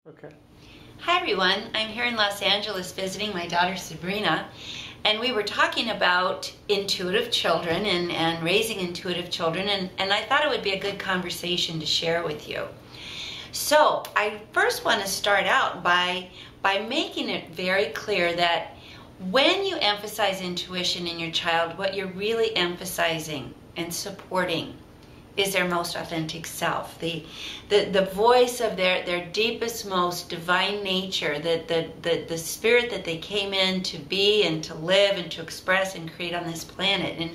Okay. Hi everyone, I'm here in Los Angeles visiting my daughter Sabrina, and we were talking about intuitive children and raising intuitive children, and I thought it would be a good conversation to share with you. So I first want to start out by making it very clear that when you emphasize intuition in your child, what you're really emphasizing and supporting is their most authentic self, the voice of their deepest, most divine nature, the spirit that they came in to be and to live and to express and create on this planet.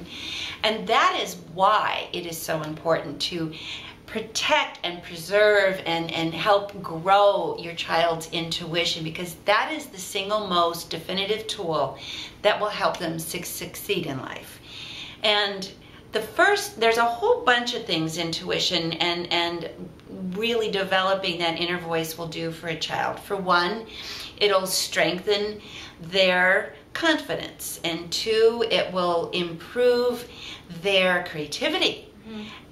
And that is why it is so important to protect and preserve and help grow your child's intuition, because that is the single most definitive tool that will help them succeed in life. And there's a whole bunch of things intuition and really developing that inner voice will do for a child. For one, it'll strengthen their confidence, and two, it will improve their creativity.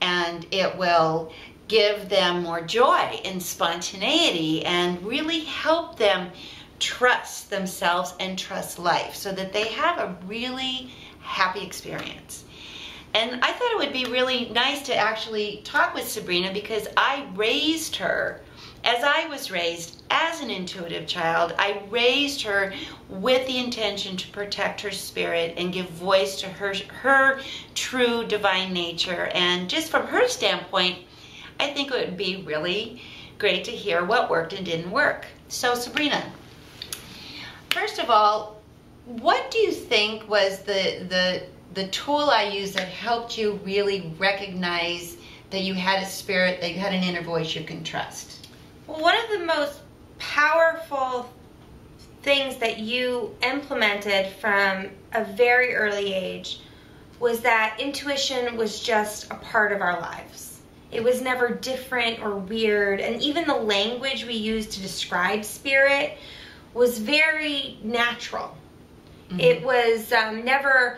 And it will give them more joy and spontaneity and really help them trust themselves and trust life so that they have a really happy experience. And I thought it would be really nice to actually talk with Sabrina, because I raised her as I was raised as an intuitive child. I raised her with the intention to protect her spirit and give voice to her true divine nature. And just from her standpoint, I think it would be really great to hear what worked and didn't work. So Sabrina, first of all, what do you think was the tool I used that helped you really recognize that you had a spirit, that you had an inner voice you can trust? Well, one of the most powerful things that you implemented from a very early age was that intuition was just a part of our lives. It was never different or weird, and even the language we used to describe spirit was very natural. Mm-hmm. It was never,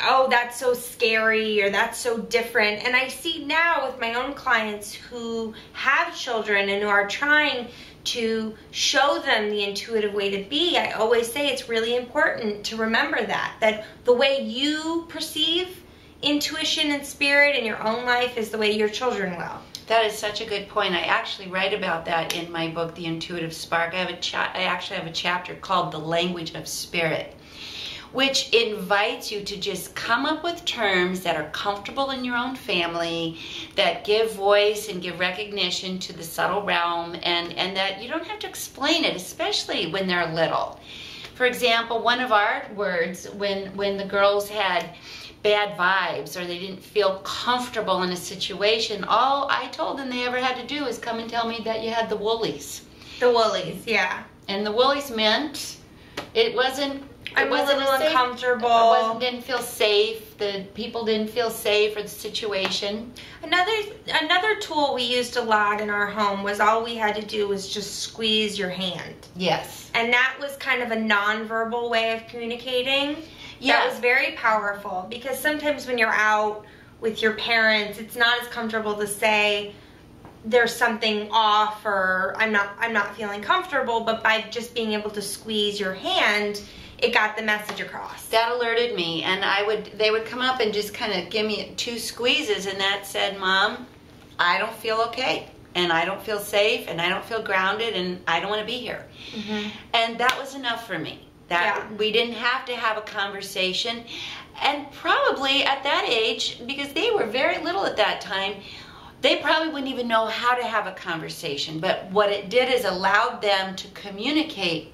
oh, that's so scary or that's so different. And I see now with my own clients who have children and who are trying to show them the intuitive way to be, I always say it's really important to remember that the way you perceive intuition and spirit in your own life is the way your children will. That is such a good point. I actually write about that in my book, The Intuitive Spark. I actually have a chapter called The Language of Spirit, which invites you to just come up with terms that are comfortable in your own family, that give voice and give recognition to the subtle realm, and that you don't have to explain it, especially when they're little. For example, one of our words, when the girls had bad vibes or they didn't feel comfortable in a situation, all I told them they ever had to do is come and tell me that you had the woolies. The woolies, yeah. And the woolies meant it wasn't a little uncomfortable. Didn't feel safe. The people didn't feel safe, or the situation. Another tool we used a lot in our home was all we had to do was just squeeze your hand. Yes. And that was kind of a nonverbal way of communicating. Yeah. That was very powerful, because sometimes when you're out with your parents, it's not as comfortable to say there's something off or I'm not feeling comfortable, but by just being able to squeeze your hand, it got the message across. That alerted me, and they would come up and just kind of give me 2 squeezes, and that said, Mom, I don't feel okay, and I don't feel safe, and I don't feel grounded, and I don't want to be here. Mm-hmm. And that was enough for me. We didn't have to have a conversation. And probably at that age, because they were very little at that time, they probably wouldn't even know how to have a conversation. But what it did is allowed them to communicate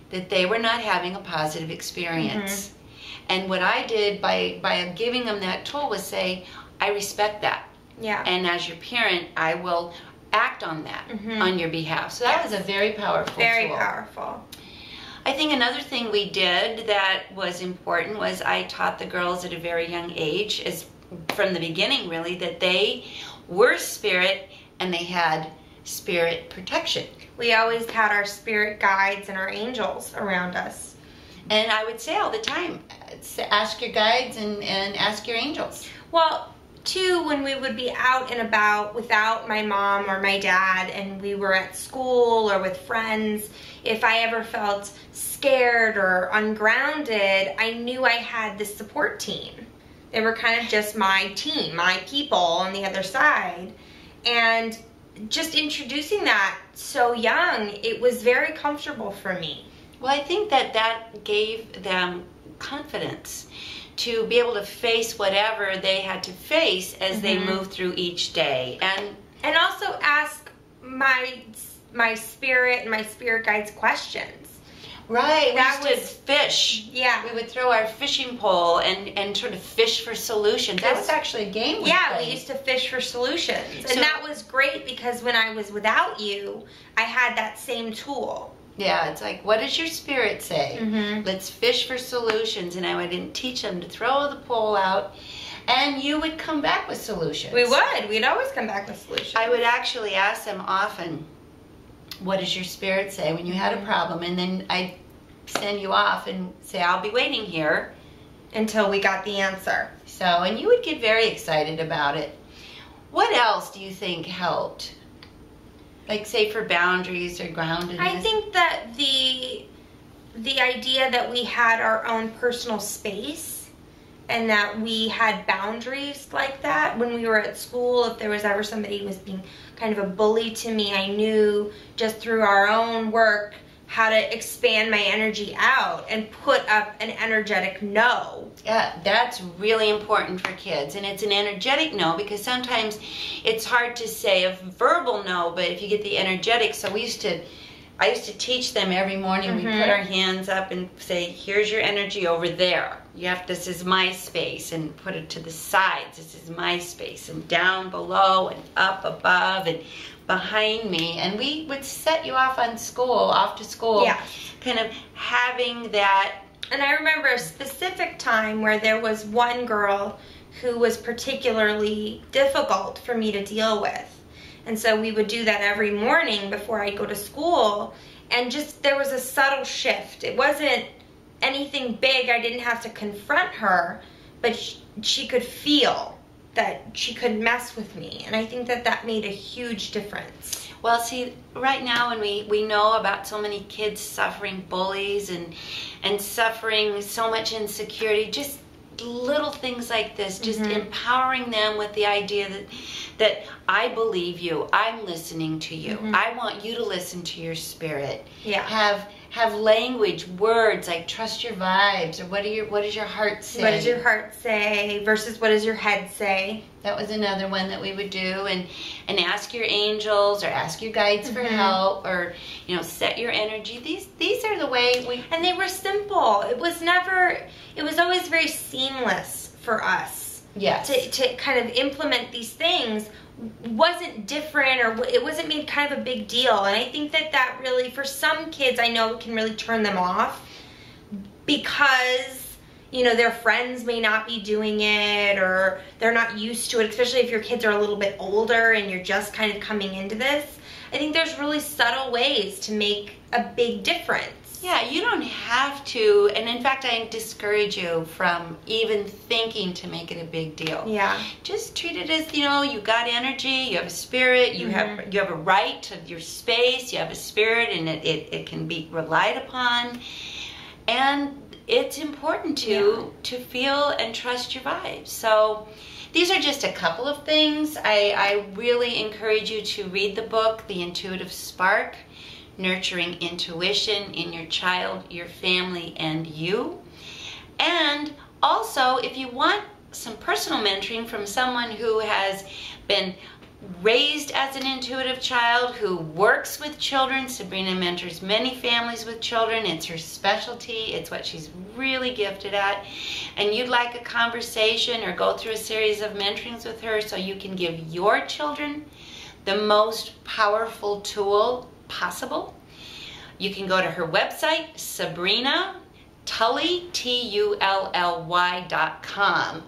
that they were not having a positive experience. Mm-hmm. And what I did by giving them that tool was say, I respect that. Yeah. And as your parent, I will act on that on your behalf. So that was a very powerful tool. Very powerful. I think another thing we did that was important was I taught the girls at a very young age, from the beginning really, that they were spirit and they had spirit protection. We always had our spirit guides and our angels around us. And I would say all the time, ask your guides and ask your angels. Well, too, when we would be out and about without my mom or my dad and we were at school or with friends, if I ever felt scared or ungrounded, I knew I had this support team. They were kind of just my team, my people on the other side. And just introducing that so young, it was very comfortable for me. Well, I think that gave them confidence to be able to face whatever they had to face as they moved through each day. And also ask my spirit and my spirit guides questions. Right, That we used was- to fish. Yeah. We would throw our fishing pole and sort of fish for solutions. That was actually a game we Yeah, played. we used to fish for solutions. So- And that was great because when I was without you, I had that same tool. Yeah, it's like, what does your spirit say? Mhm. Let's fish for solutions. And I would teach them to throw the pole out, and you would come back with solutions. We would. We'd always come back with solutions. I would actually ask them often, what does your spirit say when you had a problem? And then I'd send you off and say, I'll be waiting here. Until we got the answer. So, and you would get very excited about it. What else do you think helped? Like, say, for boundaries or groundedness? I think that the idea that we had our own personal space and that we had boundaries like that when we were at school, if there was ever somebody who was being kind of a bully to me, I knew just through our own work how to expand my energy out and put up an energetic no. Yeah, that's really important for kids. And it's an energetic no, because sometimes it's hard to say a verbal no, but if you get the energetic, so I used to teach them every morning. We put our hands up and say, here's your energy over there. This is my space, and put it to the sides. This is my space, and down below and up above and behind me. And we would set you off to school, Yeah. kind of having that. And I remember a specific time where there was one girl who was particularly difficult for me to deal with. And so we would do that every morning before I go to school. And just there was a subtle shift. It wasn't anything big. I didn't have to confront her, but she could feel that she could mess with me. And I think that made a huge difference. Well, see, right now when we know about so many kids suffering bullies and suffering so much insecurity, just little things like this, just empowering them with the idea that I believe you, I'm listening to you, I want you to listen to your spirit. Yeah. Have language, words like trust your vibes, or what does your heart say? What does your heart say versus what does your head say? That was another one that we would do, and ask your angels or ask your guides for help, or set your energy. These are the way And they were simple. It was always very seamless for us. Yes. To kind of implement these things wasn't different, or it wasn't made kind of a big deal. And I think that really, for some kids, I know it can really turn them off because their friends may not be doing it, or they're not used to it, especially if your kids are a little bit older and you're just kind of coming into this. I think there's really subtle ways to make a big difference. Yeah, you don't have to, and in fact, I discourage you from even thinking to make it a big deal. Yeah. Just treat it as, you got energy, you have a spirit, you have a right to your space, you have a spirit, and it can be relied upon. And it's important to feel and trust your vibes. So these are just a couple of things. I really encourage you to read the book, The Intuitive Spark, Nurturing Intuition in Your Child, Your Family, and You. And also, if you want some personal mentoring from someone who has been raised as an intuitive child, who works with children, Sabrina mentors many families with children. It's her specialty. It's what she's really gifted at. And you'd like a conversation or go through a series of mentorings with her so you can give your children the most powerful tool possible, you can go to her website, Sabrina Tully, TULLY.com,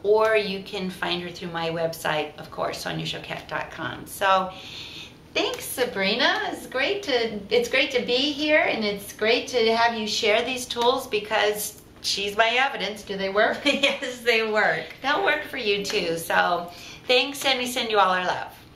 or you can find her through my website, of course, SoniaChoquette.com. So thanks, Sabrina. It's great to be here, and it's great to have you share these tools because she's my evidence. Do they work? Yes, they work. They'll work for you too. So Thanks, and we send you all our love.